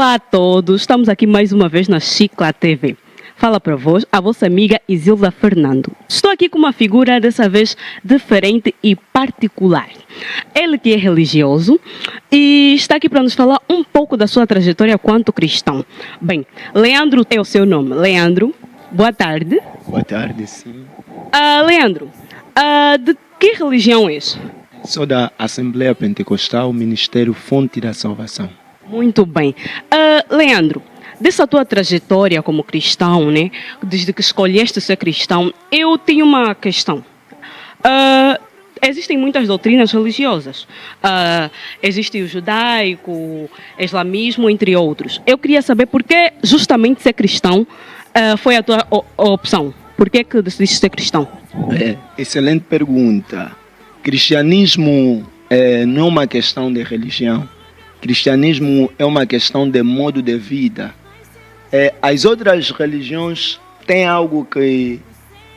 Olá a todos, estamos aqui mais uma vez na Chicla TV. Fala para vós, a vossa amiga Isilda Fernando. Estou aqui com uma figura dessa vez diferente e particular. Ele que é religioso e está aqui para nos falar um pouco da sua trajetória quanto cristão. Bem, Leandro é o seu nome. Leandro, boa tarde. Boa tarde, sim. Leandro, de que religião és? Sou da Assembleia Pentecostal, Ministério Fonte da Salvação. Muito bem. Leandro, dessa tua trajetória como cristão, né? Desde que escolheste ser cristão, eu tenho uma questão. Existem muitas doutrinas religiosas. Existe o judaico, o islamismo, entre outros. Eu queria saber por que justamente ser cristão foi a tua opção. Por que decidiste ser cristão? Excelente pergunta. Cristianismo não é uma questão de religião. Cristianismo é uma questão de modo de vida. As outras religiões têm algo que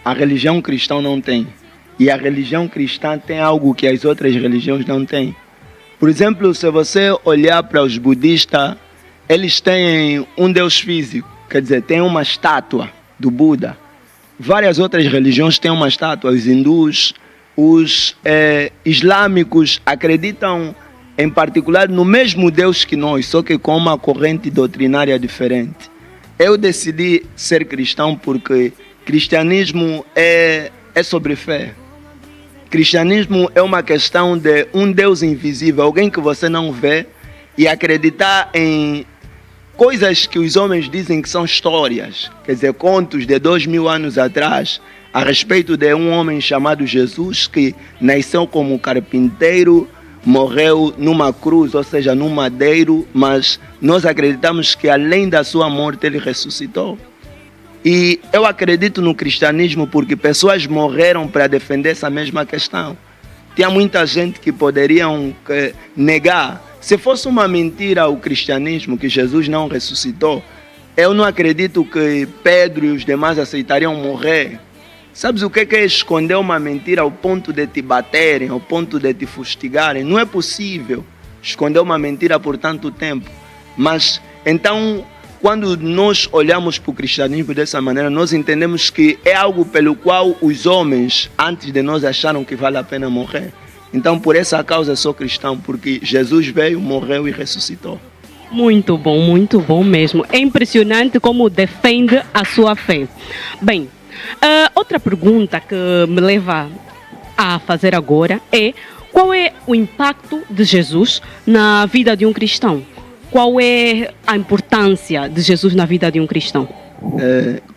a religião cristã não tem. E a religião cristã tem algo que as outras religiões não têm. Por exemplo, se você olhar para os budistas, eles têm um Deus físico, quer dizer, tem uma estátua do Buda. Várias outras religiões têm uma estátua. Os hindus, os islâmicos acreditam em particular no mesmo Deus que nós, só que com uma corrente doutrinária diferente. Eu decidi ser cristão porque cristianismo é sobre fé. Cristianismo é uma questão de um Deus invisível, alguém que você não vê, e acreditar em coisas que os homens dizem que são histórias, quer dizer, contos de 2000 anos atrás, a respeito de um homem chamado Jesus que nasceu como carpinteiro, morreu numa cruz, ou seja, num madeiro, mas nós acreditamos que além da sua morte ele ressuscitou. E eu acredito no cristianismo porque pessoas morreram para defender essa mesma questão. Tinha muita gente que poderiam negar. Se fosse uma mentira o cristianismo, que Jesus não ressuscitou, eu não acredito que Pedro e os demais aceitariam morrer. Sabes o que é esconder uma mentira ao ponto de te baterem, ao ponto de te fustigarem? Não é possível esconder uma mentira por tanto tempo. Mas, então, quando nós olhamos para o cristianismo dessa maneira, nós entendemos que é algo pelo qual os homens, antes de nós, acharam que vale a pena morrer. Então, por essa causa, sou cristão, porque Jesus veio, morreu e ressuscitou. Muito bom mesmo. É impressionante como defende a sua fé. Bem, outra pergunta que me leva a fazer agora é: qual é o impacto de Jesus na vida de um cristão? Qual é a importância de Jesus na vida de um cristão?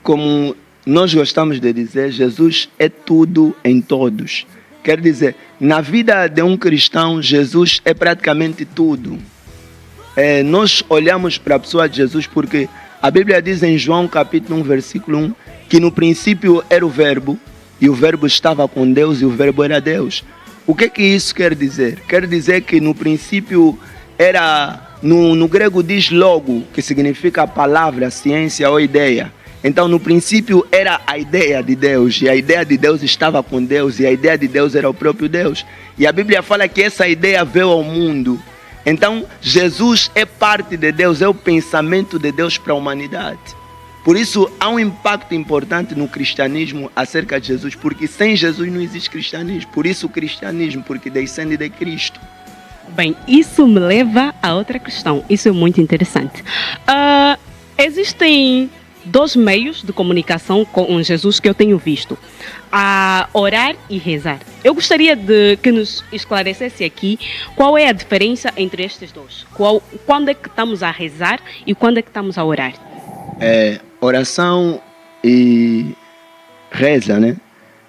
Como nós gostamos de dizer, Jesus é tudo em todos. Quer dizer, na vida de um cristão, Jesus é praticamente tudo. Nós olhamos para a pessoa de Jesus porque a Bíblia diz em João capítulo 1, versículo 1, que no princípio era o verbo, e o verbo estava com Deus, e o verbo era Deus. O que isso quer dizer? Quer dizer que no princípio era, no grego diz logo, que significa palavra, ciência ou ideia. Então no princípio era a ideia de Deus, e a ideia de Deus estava com Deus, e a ideia de Deus era o próprio Deus. E a Bíblia fala que essa ideia veio ao mundo. Então Jesus é parte de Deus, é o pensamento de Deus para a humanidade. Por isso há um impacto importante no cristianismo acerca de Jesus, porque sem Jesus não existe cristianismo. Por isso o cristianismo, porque descende de Cristo. Bem, isso me leva a outra questão. Isso é muito interessante. Existem dois meios de comunicação com Jesus que eu tenho visto: a orar e rezar. Eu gostaria de que nos esclarecesse aqui qual é a diferença entre estes dois. Quando é que estamos a rezar e quando é que estamos a orar? Oração e reza, né?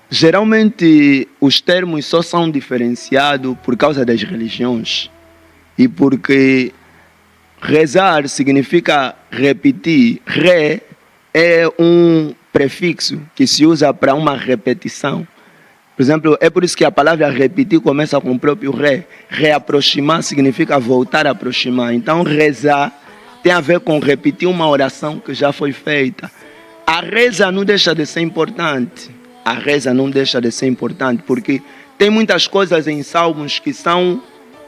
Geralmente os termos só são diferenciados por causa das religiões. E porque rezar significa repetir. Re é um prefixo que se usa para uma repetição. Por exemplo, é por isso que a palavra repetir começa com o próprio re. Reaproximar significa voltar a aproximar. Então rezar tem a ver com repetir uma oração que já foi feita. A reza não deixa de ser importante. A reza não deixa de ser importante porque tem muitas coisas em Salmos que são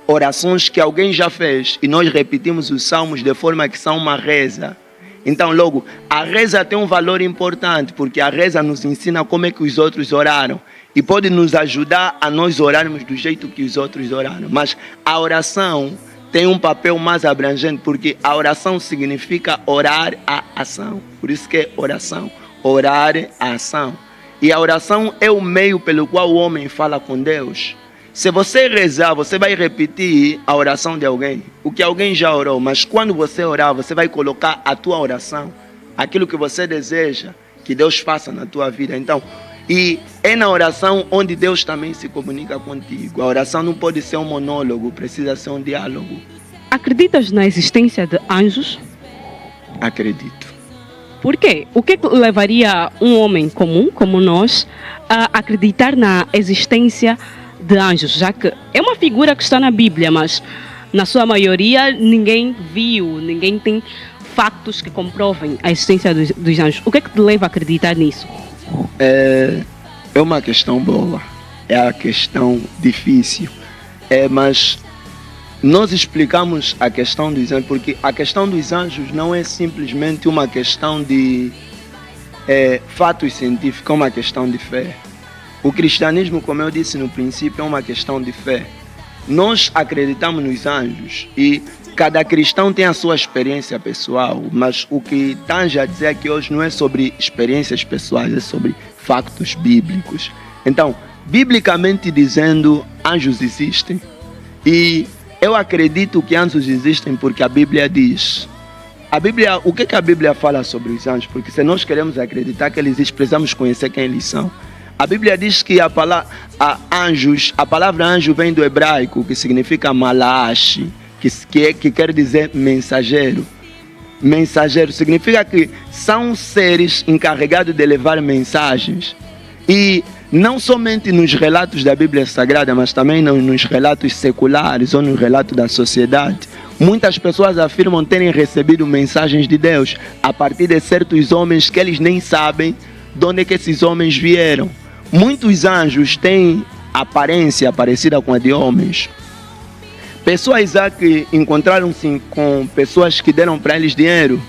orações que alguém já fez e nós repetimos os salmos de forma que são uma reza. Então, logo, a reza tem um valor importante, porque a reza nos ensina como é que os outros oraram e pode nos ajudar a nós orarmos do jeito que os outros oraram. Mas a oração tem um papel mais abrangente, porque a oração significa orar a ação. Por isso que é oração, orar a ação. E a oração é o meio pelo qual o homem fala com Deus. Se você rezar, você vai repetir a oração de alguém, o que alguém já orou, mas quando você orar, você vai colocar a tua oração, aquilo que você deseja que Deus faça na tua vida. Então, e é na oração onde Deus também se comunica contigo. A oração não pode ser um monólogo, precisa ser um diálogo. Acreditas na existência de anjos? Acredito. Por quê? O que levaria um homem comum, como nós, a acreditar na existência de anjos? Já que é uma figura que está na Bíblia, mas na sua maioria ninguém viu, ninguém tem factos que comprovem a existência dos anjos. O que é que te leva a acreditar nisso? É uma questão boa, é a questão difícil, mas nós explicamos a questão dos anjos, porque a questão dos anjos não é simplesmente uma questão de fatos científicos, é uma questão de fé. O cristianismo, como eu disse no princípio, é uma questão de fé. Nós acreditamos nos anjos e cada cristão tem a sua experiência pessoal, mas o que tange a dizer aqui hoje não é sobre experiências pessoais, é sobre factos bíblicos. Então, biblicamente dizendo, anjos existem. E eu acredito que anjos existem porque a Bíblia diz. O que a Bíblia fala sobre os anjos? Porque se nós queremos acreditar que eles existem, precisamos conhecer quem eles são. A Bíblia diz que a palavra anjo vem do hebraico, que significa malash, que quer dizer mensageiro. Mensageiro significa que são seres encarregados de levar mensagens. E não somente nos relatos da Bíblia Sagrada, mas também nos relatos seculares ou nos relatos da sociedade. Muitas pessoas afirmam terem recebido mensagens de Deus a partir de certos homens que eles nem sabem de onde é que esses homens vieram. Muitos anjos têm aparência parecida com a de homens. Pessoas que encontraram-se com pessoas que deram para eles dinheiro,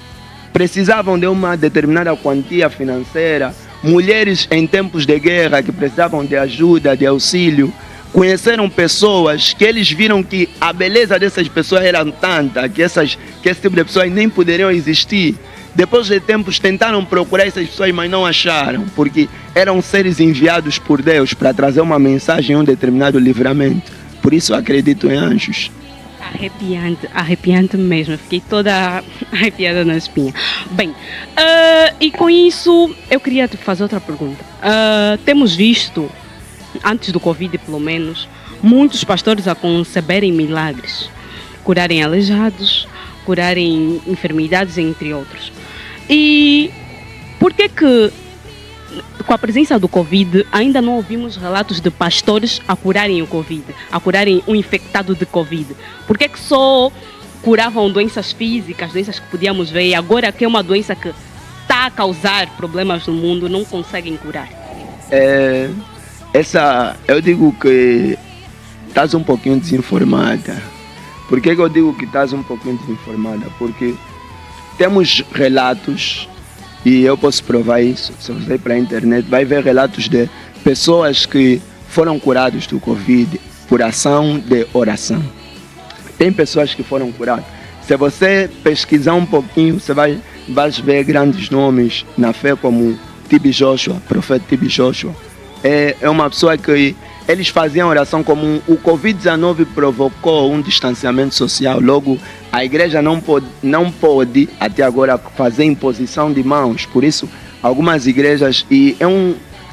precisavam de uma determinada quantia financeira. Mulheres em tempos de guerra que precisavam de ajuda, de auxílio, conheceram pessoas que eles viram que a beleza dessas pessoas era tanta que esse tipo de pessoas nem poderiam existir. Depois de tempos tentaram procurar essas pessoas, mas não acharam, porque eram seres enviados por Deus para trazer uma mensagem, um determinado livramento. Por isso eu acredito em anjos. Arrepiante mesmo. Fiquei toda arrepiada na espinha. Bem, e com isso eu queria te fazer outra pergunta. Temos visto, antes do Covid pelo menos, muitos pastores a conceberem milagres, curarem aleijados, curarem enfermidades, entre outros. E por que com a presença do Covid, ainda não ouvimos relatos de pastores a curarem o Covid, a curarem um infectado de Covid? Por que só curavam doenças físicas, doenças que podíamos ver, e agora que é uma doença que está a causar problemas no mundo, não conseguem curar? Eu digo que estás um pouquinho desinformada. Por que eu digo que estás um pouquinho desinformada? Porque temos relatos, e eu posso provar isso, se você ir para a internet, vai ver relatos de pessoas que foram curadas do Covid por ação de oração. Tem pessoas que foram curadas. Se você pesquisar um pouquinho, você vai ver grandes nomes na fé, como T.B. Joshua, profeta T.B. Joshua. É uma pessoa que eles faziam oração como o Covid-19 provocou um distanciamento social. Logo, a igreja não pode até agora fazer imposição de mãos. Por isso, algumas igrejas,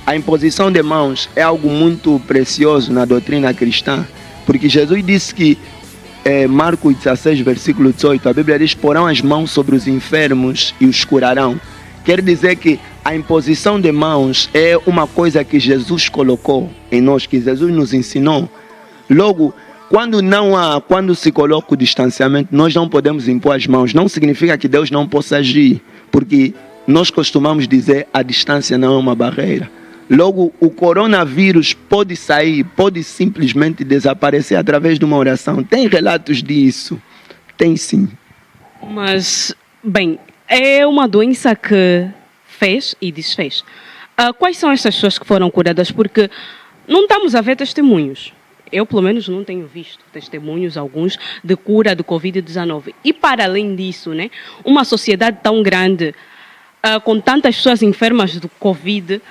a imposição de mãos é algo muito precioso na doutrina cristã, porque Jesus disse que, Marcos 16, versículo 18, a Bíblia diz: porão as mãos sobre os enfermos e os curarão. Quer dizer que a imposição de mãos é uma coisa que Jesus colocou em nós, que Jesus nos ensinou. Logo, quando se coloca o distanciamento, nós não podemos impor as mãos. Não significa que Deus não possa agir, porque nós costumamos dizer a distância não é uma barreira. Logo, o coronavírus pode sair, pode simplesmente desaparecer através de uma oração. Tem relatos disso? Tem sim. Mas, bem, é uma doença que fez e desfez. Quais são essas pessoas que foram curadas? Porque não estamos a ver testemunhos. Eu, pelo menos, não tenho visto testemunhos alguns de cura do Covid-19. E, para além disso, né, uma sociedade tão grande, com tantas pessoas enfermas do Covid,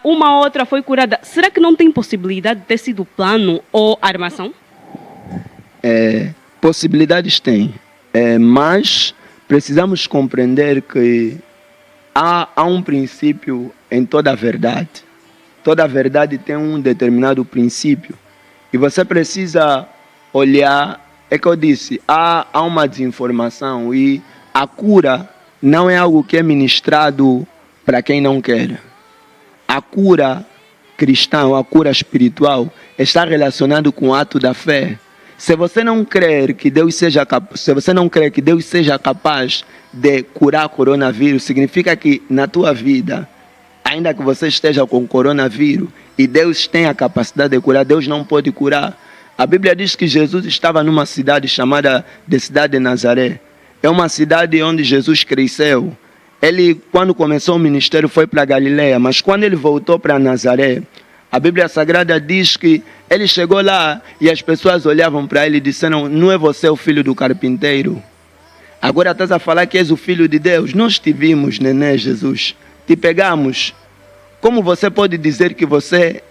uma outra foi curada. Será que não tem possibilidade de ter sido plano ou armação? Possibilidades tem, mas precisamos compreender que há um princípio em toda a verdade. Toda a verdade tem um determinado princípio. E você precisa olhar, é que eu disse, há uma desinformação e a cura não é algo que é ministrado para quem não quer. A cura cristã, a cura espiritual, está relacionado com o ato da fé. Se você não crer que Deus seja capaz de curar coronavírus, significa que na tua vida, ainda que você esteja com coronavírus e Deus tem a capacidade de curar, Deus não pode curar. A Bíblia diz que Jesus estava numa cidade chamada de Cidade de Nazaré. É uma cidade onde Jesus cresceu. Ele, quando começou o ministério, foi para Galileia, mas quando ele voltou para Nazaré, a Bíblia Sagrada diz que ele chegou lá e as pessoas olhavam para ele e disseram: não é você o filho do carpinteiro? Agora estás a falar que és o filho de Deus? Nós te vimos, neném Jesus, te pegamos. Como você pode dizer que você